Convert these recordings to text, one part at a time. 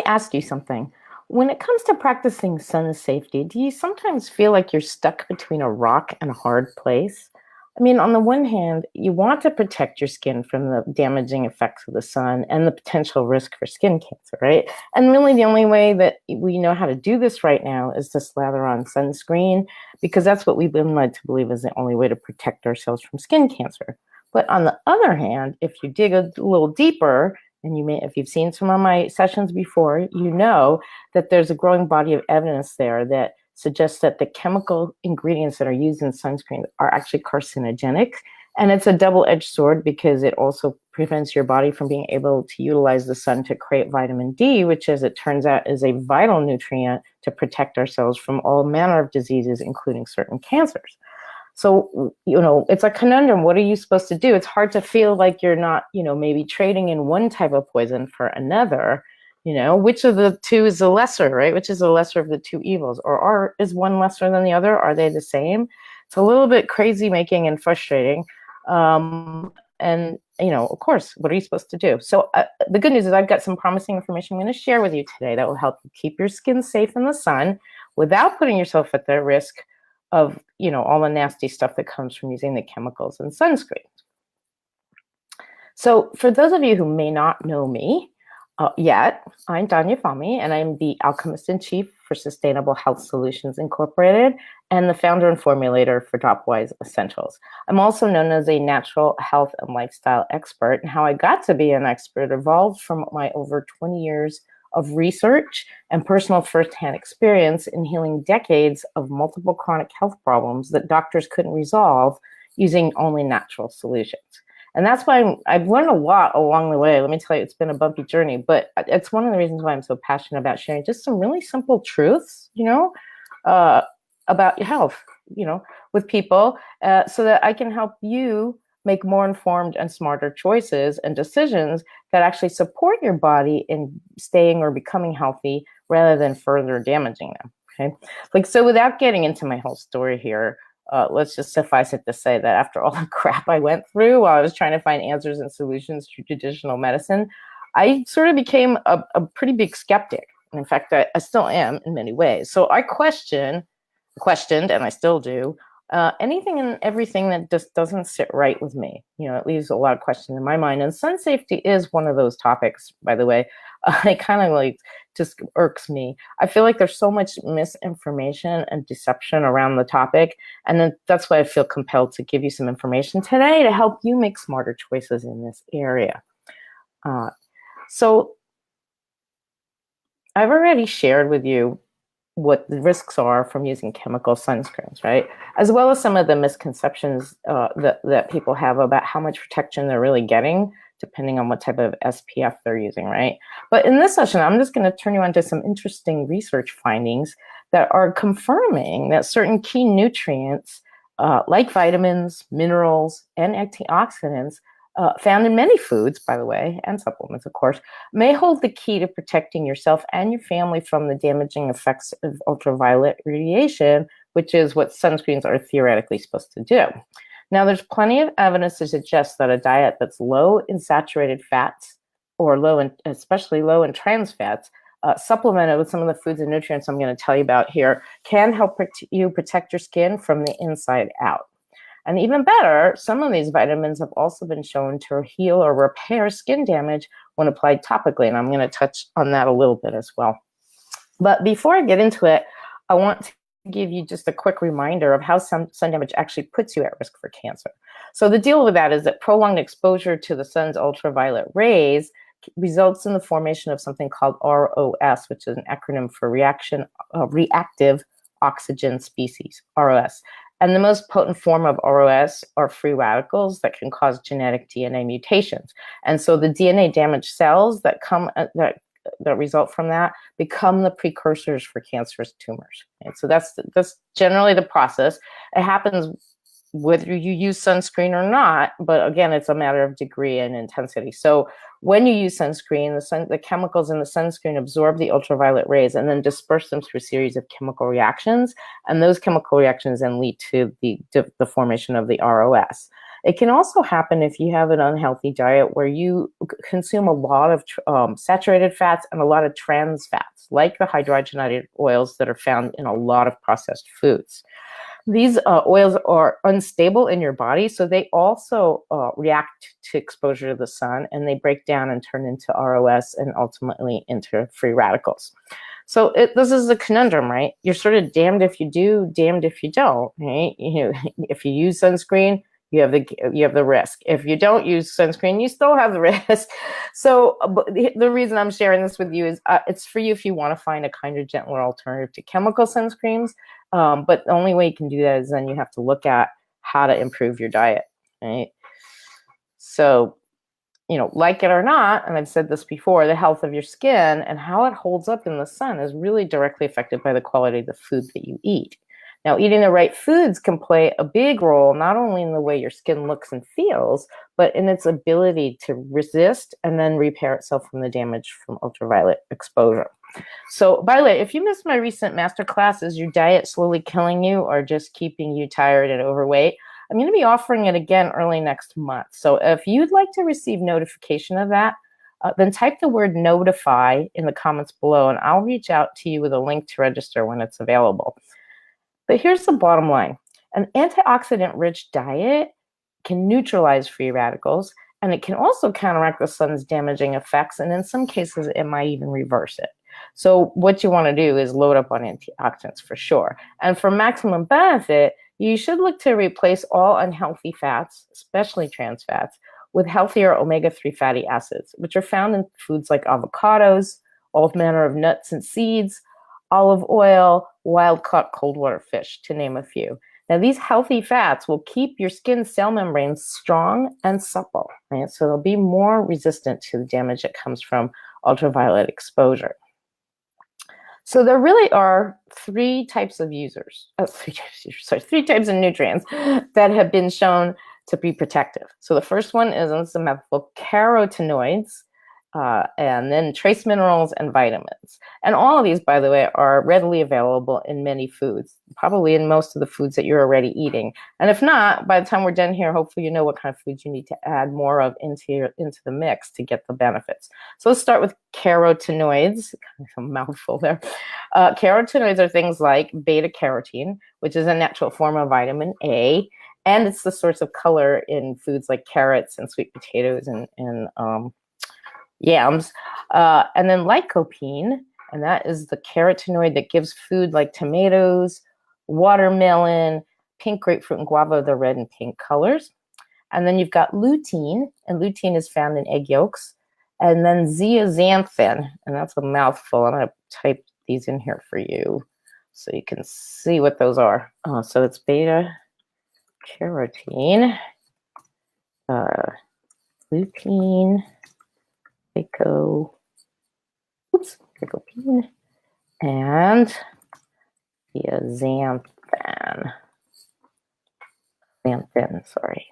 to ask you something. When it comes to practicing sun safety, do you sometimes feel like you're stuck between a rock and a hard place? I mean, on the one hand, you want to protect your skin from the damaging effects of the sun and the potential risk for skin cancer, right? And really, the only way that we know how to do this right now is to slather on sunscreen, because that's what we've been led to believe is the only way to protect ourselves from skin cancer. But on the other hand, if you dig a little deeper, and you may, if you've seen some of my sessions before, you know that there's a growing body of evidence there that suggests that the chemical ingredients that are used in sunscreen are actually carcinogenic. And it's a double-edged sword because it also prevents your body from being able to utilize the sun to create vitamin D, which, as it turns out, is a vital nutrient to protect ourselves from all manner of diseases, including certain cancers. So, it's a conundrum. What are you supposed to do? It's hard to feel like you're not, maybe trading in one type of poison for another. Which of the two is the lesser, right? Which is the lesser of the two evils? Or is one lesser than the other? Are they the same? It's a little bit crazy making and frustrating. Of course, what are you supposed to do? So the good news is I've got some promising information I'm going to share with you today that will help you keep your skin safe in the sun without putting yourself at the risk of, all the nasty stuff that comes from using the chemicals in sunscreen. So for those of you who may not know me yet, I'm Donya Fahmy, and I'm the Alchemist in Chief for Sustainable Health Solutions Incorporated and the founder and formulator for Dropwise Essentials. I'm also known as a natural health and lifestyle expert, and how I got to be an expert evolved from my over 20 years of research and personal firsthand experience in healing decades of multiple chronic health problems that doctors couldn't resolve using only natural solutions. And that's why I've learned a lot along the way. Let me tell you, it's been a bumpy journey, but it's one of the reasons why I'm so passionate about sharing just some really simple truths, about your health, with people, so that I can help you make more informed and smarter choices and decisions that actually support your body in staying or becoming healthy rather than further damaging them. Okay. So without getting into my whole story here, let's just suffice it to say that after all the crap I went through while I was trying to find answers and solutions through traditional medicine, I sort of became a pretty big skeptic. And in fact, I still am in many ways. So I questioned, and I still do, anything and everything that just doesn't sit right with me. It leaves a lot of questions in my mind. And sun safety is one of those topics, by the way. It kind of just irks me. I feel like there's so much misinformation and deception around the topic. And then that's why I feel compelled to give you some information today to help you make smarter choices in this area. So I've already shared with you what the risks are from using chemical sunscreens, right? As well as some of the misconceptions that people have about how much protection they're really getting, depending on what type of SPF they're using, right? But in this session, I'm just going to turn you on to some interesting research findings that are confirming that certain key nutrients, like vitamins, minerals, and antioxidants, found in many foods, by the way, and supplements, of course, may hold the key to protecting yourself and your family from the damaging effects of ultraviolet radiation, which is what sunscreens are theoretically supposed to do. Now, there's plenty of evidence to suggest that a diet that's low in saturated fats, or especially low in trans fats, supplemented with some of the foods and nutrients I'm going to tell you about here, can help you protect your skin from the inside out. And even better, some of these vitamins have also been shown to heal or repair skin damage when applied topically. And I'm going to touch on that a little bit as well. But before I get into it, I want to give you just a quick reminder of how sun damage actually puts you at risk for cancer. So the deal with that is that prolonged exposure to the sun's ultraviolet rays results in the formation of something called ROS, which is an acronym for reactive oxygen species, ROS. And the most potent form of ROS are free radicals that can cause genetic DNA mutations. And so the DNA damaged cells that result from that become the precursors for cancerous tumors. And so that's generally the process. It happens whether you use sunscreen or not, but again, it's a matter of degree and intensity. So when you use sunscreen, the chemicals in the sunscreen absorb the ultraviolet rays and then disperse them through a series of chemical reactions. And those chemical reactions then lead to the formation of the ROS. It can also happen if you have an unhealthy diet where you consume a lot of saturated fats and a lot of trans fats, like the hydrogenated oils that are found in a lot of processed foods. These oils are unstable in your body, so they also react to exposure to the sun, and they break down and turn into ROS and ultimately into free radicals. So this is a conundrum, right? You're sort of damned if you do, damned if you don't, right? If you use sunscreen, you have the risk. If you don't use sunscreen, you still have the risk. So the reason I'm sharing this with you is it's for you if you want to find a kinder, gentler alternative to chemical sunscreens. But the only way you can do that is then you have to look at how to improve your diet, right? So, like it or not, and I've said this before, the health of your skin and how it holds up in the sun is really directly affected by the quality of the food that you eat. Now, eating the right foods can play a big role, not only in the way your skin looks and feels, but in its ability to resist and then repair itself from the damage from ultraviolet exposure. So, by the way, if you missed my recent masterclass, is your diet slowly killing you or just keeping you tired and overweight? I'm going to be offering it again early next month. So if you'd like to receive notification of that, then type the word notify in the comments below, and I'll reach out to you with a link to register when it's available. But here's the bottom line. An antioxidant-rich diet can neutralize free radicals, and it can also counteract the sun's damaging effects, and in some cases, it might even reverse it. So what you want to do is load up on antioxidants for sure. And for maximum benefit, you should look to replace all unhealthy fats, especially trans fats, with healthier omega-3 fatty acids, which are found in foods like avocados, all manner of nuts and seeds, olive oil, wild-caught cold water fish, to name a few. Now, these healthy fats will keep your skin cell membranes strong and supple, right? So they'll be more resistant to the damage that comes from ultraviolet exposure. So there really are three types of three types of nutrients that have been shown to be protective. So the first one is, and this is a mouthful, carotenoids, and then trace minerals and vitamins. And all of these, by the way, are readily available in many foods, probably in most of the foods that you're already eating. And if not, by the time we're done here, hopefully you know what kind of foods you need to add more of into the mix to get the benefits. So let's start with carotenoids, kind of a mouthful there. Carotenoids are things like beta carotene, which is a natural form of vitamin A, and it's the source of color in foods like carrots and sweet potatoes and yams, and then lycopene, and that is the carotenoid that gives food like tomatoes, watermelon, pink grapefruit, and guava, the red and pink colors. And then you've got lutein, and lutein is found in egg yolks. And then zeaxanthin, and that's a mouthful. I'm going to type these in here for you so you can see what those are. So it's beta carotene, lutein, lycopene, and zeaxanthin. Sorry.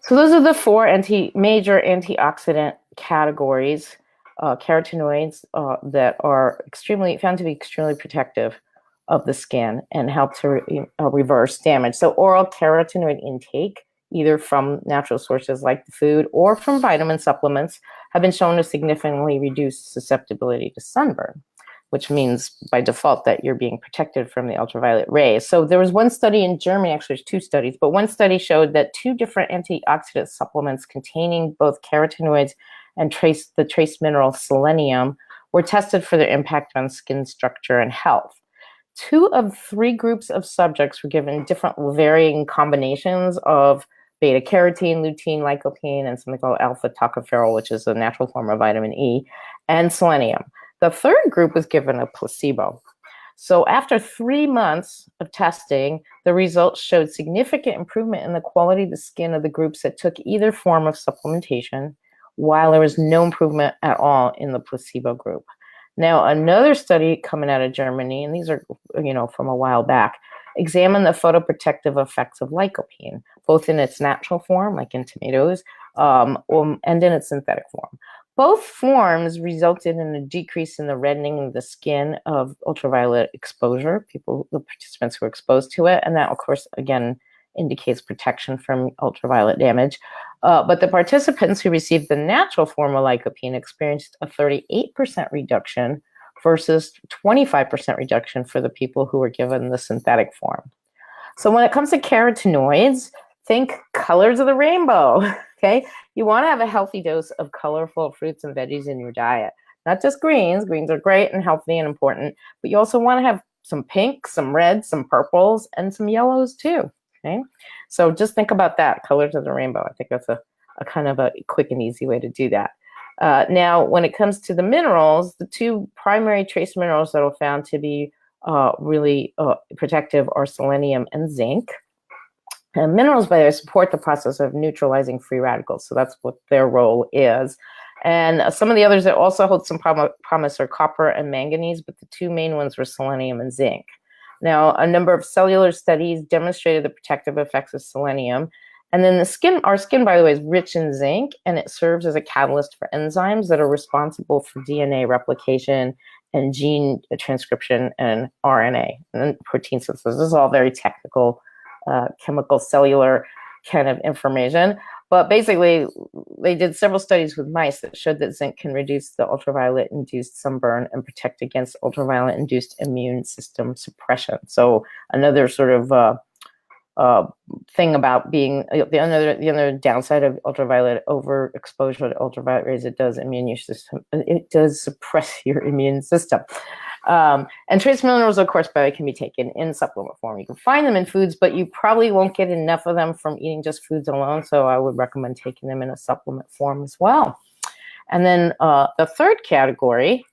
So those are the four major antioxidant categories, carotenoids that are found to be extremely protective of the skin and help to reverse damage. So oral carotenoid intake, either from natural sources like the food or from vitamin supplements, have been shown to significantly reduce susceptibility to sunburn, which means by default that you're being protected from the ultraviolet rays. So there was one study in Germany, actually there's two studies, but one study showed that two different antioxidant supplements containing both carotenoids and the trace mineral selenium were tested for their impact on skin structure and health. 2 of 3 groups of subjects were given different varying combinations of beta carotene, lutein, lycopene, and something called alpha tocopherol, which is a natural form of vitamin E, and selenium. The third group was given a placebo. So after 3 months of testing, the results showed significant improvement in the quality of the skin of the groups that took either form of supplementation, while there was no improvement at all in the placebo group. Now, another study coming out of Germany, and these are, from a while back, examined the photoprotective effects of lycopene, both in its natural form, like in tomatoes, and in its synthetic form. Both forms resulted in a decrease in the reddening of the skin of ultraviolet exposure, the participants who were exposed to it. And that, of course, again, indicates protection from ultraviolet damage. But the participants who received the natural form of lycopene experienced a 38% reduction versus 25% reduction for the people who were given the synthetic form. So when it comes to carotenoids, think colors of the rainbow, okay? You want to have a healthy dose of colorful fruits and veggies in your diet. Not just greens. Greens are great and healthy and important, but you also want to have some pinks, some reds, some purples, and some yellows too, okay? So just think about that, colors of the rainbow. I think that's a kind of a quick and easy way to do that. Now, when it comes to the minerals, the two primary trace minerals that are found to be really protective are selenium and zinc. And minerals, by the way, support the process of neutralizing free radicals. So that's what their role is. And some of the others that also hold some promise are copper and manganese, but the two main ones were selenium and zinc. Now, a number of cellular studies demonstrated the protective effects of selenium. And then our skin, by the way, is rich in zinc, and it serves as a catalyst for enzymes that are responsible for DNA replication and gene transcription and RNA and protein synthesis. This is all very technical, chemical, cellular kind of information. But basically, they did several studies with mice that showed that zinc can reduce the ultraviolet-induced sunburn and protect against ultraviolet-induced immune system suppression. So another sort of thing about being the other downside of ultraviolet overexposure to ultraviolet rays, it does suppress your immune system. And trace minerals, of course, by the way, can be taken in supplement form. You can find them in foods, but you probably won't get enough of them from eating just foods alone. So I would recommend taking them in a supplement form as well. And then the third category,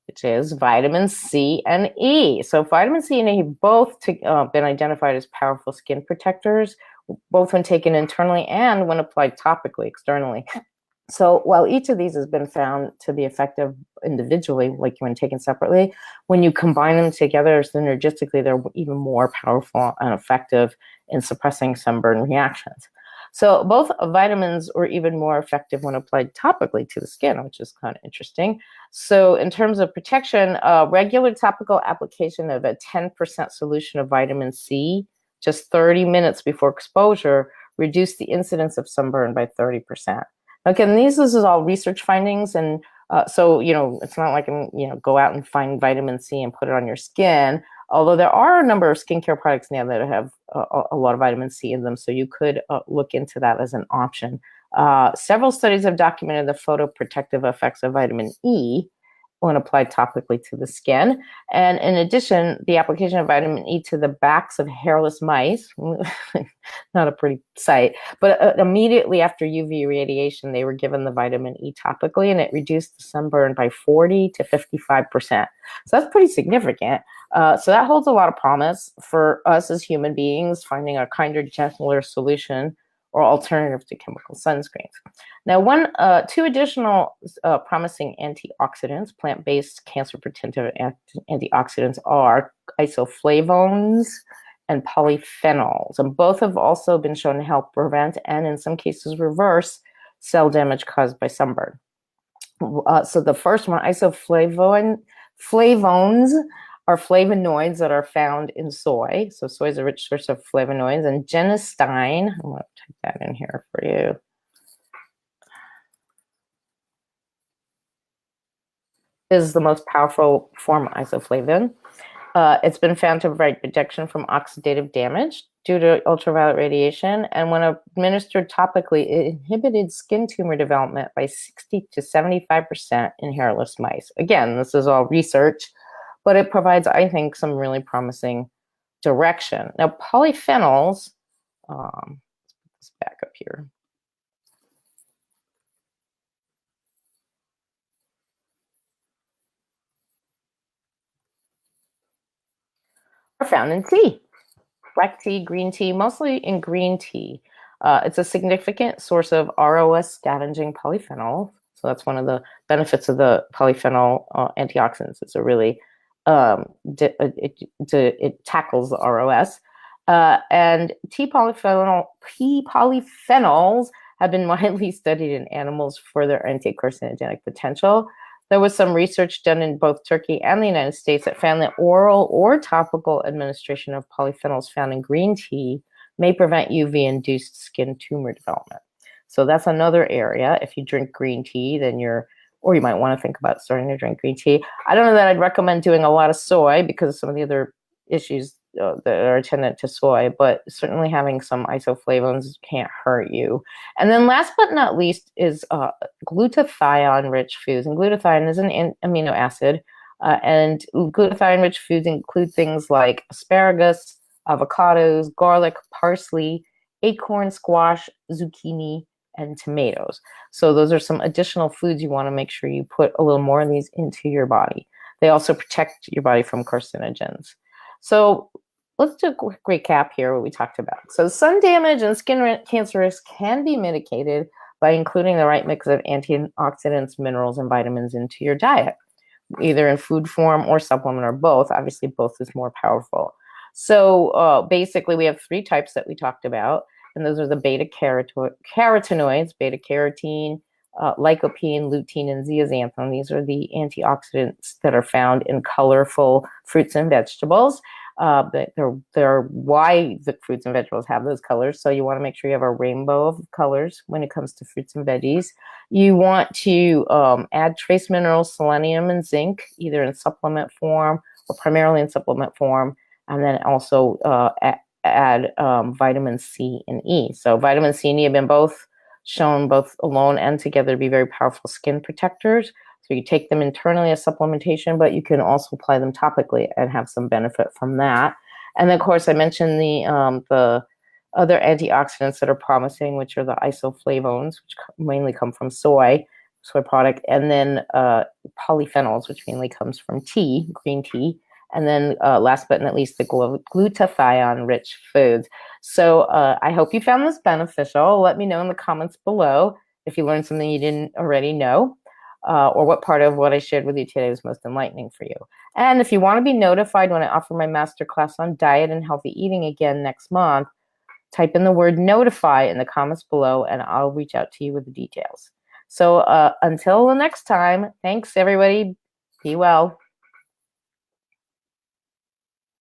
which is vitamin C and E. So vitamin C and E have both been identified as powerful skin protectors, both when taken internally and when applied topically, externally. So while each of these has been found to be effective individually, like when taken separately, when you combine them together synergistically, they're even more powerful and effective in suppressing sunburn reactions. So both vitamins are even more effective when applied topically to the skin, which is kind of interesting. So in terms of protection, regular topical application of a 10% solution of vitamin C just 30 minutes before exposure reduced the incidence of sunburn by 30%. Again, this is all research findings, and so it's not like go out and find vitamin C and put it on your skin. Although there are a number of skincare products now that have a lot of vitamin C in them, so you could look into that as an option. Several studies have documented the photoprotective effects of vitamin E when applied topically to the skin. And in addition, the application of vitamin E to the backs of hairless mice, not a pretty sight, but immediately after UV radiation, they were given the vitamin E topically, and it reduced the sunburn by 40 to 55%. So that's pretty significant. So that holds a lot of promise for us as human beings, finding a kinder, gentler solution or alternative to chemical sunscreens. Now, two additional promising antioxidants, plant-based cancer-protective antioxidants, are isoflavones and polyphenols, and both have also been shown to help prevent and, in some cases, reverse cell damage caused by sunburn. So the first one, isoflavones, are flavonoids that are found in soy. So soy is a rich source of flavonoids, and genistein, I'm going to type that in here for you. Is the most powerful form of isoflavone. It's been found to provide protection from oxidative damage due to ultraviolet radiation, and when administered topically, it inhibited skin tumor development by 60 to 75% in hairless mice. Again, this is all research, but it provides, I think, some really promising direction. Now, polyphenols, let's put this back up here. Are found in tea, black tea, green tea, mostly in green tea. It's a significant source of ROS scavenging polyphenol. So that's one of the benefits of the polyphenol antioxidants. It's a really it tackles the ROS. And tea polyphenols have been widely studied in animals for their anti-carcinogenic potential. There was some research done in both Turkey and the United States that found that oral or topical administration of polyphenols found in green tea may prevent UV-induced skin tumor development. So that's another area. If you drink green tea, then or you might want to think about starting to drink green tea. I don't know that I'd recommend doing a lot of soy because of some of the other issues that are attendant to soy, but certainly having some isoflavones can't hurt you. And then last but not least is glutathione-rich foods. And glutathione is an amino acid. And glutathione-rich foods include things like asparagus, avocados, garlic, parsley, acorn, squash, zucchini, and tomatoes. So those are some additional foods you want to make sure you put a little more of these into your body. They also protect your body from carcinogens. So let's do a quick recap here what we talked about. So sun damage and skin cancer risk can be mitigated by including the right mix of antioxidants, minerals, and vitamins into your diet, either in food form or supplement or both. Obviously, both is more powerful. So basically, we have 3 types that we talked about, and those are the beta-carotenoids, beta-carotene, lycopene, lutein, and zeaxanthin. These are the antioxidants that are found in colorful fruits and vegetables. They're why the fruits and vegetables have those colors. So you want to make sure you have a rainbow of colors when it comes to fruits and veggies. You want to add trace minerals, selenium and zinc, either in supplement form or primarily in supplement form, and then also add vitamin C and E. So vitamin C and E have been both shown, both alone and together, to be very powerful skin protectors. So you take them internally as supplementation, but you can also apply them topically and have some benefit from that. And then, of course, I mentioned the other antioxidants that are promising, which are the isoflavones, which mainly come from soy product, and then polyphenols, which mainly comes from tea, green tea. And then last but not least, the glutathione-rich foods. So I hope you found this beneficial. Let me know in the comments below if you learned something you didn't already know, or what part of what I shared with you today was most enlightening for you. And if you want to be notified when I offer my masterclass on diet and healthy eating again next month, type in the word notify in the comments below, and I'll reach out to you with the details. So until the next time, thanks, everybody. Be well.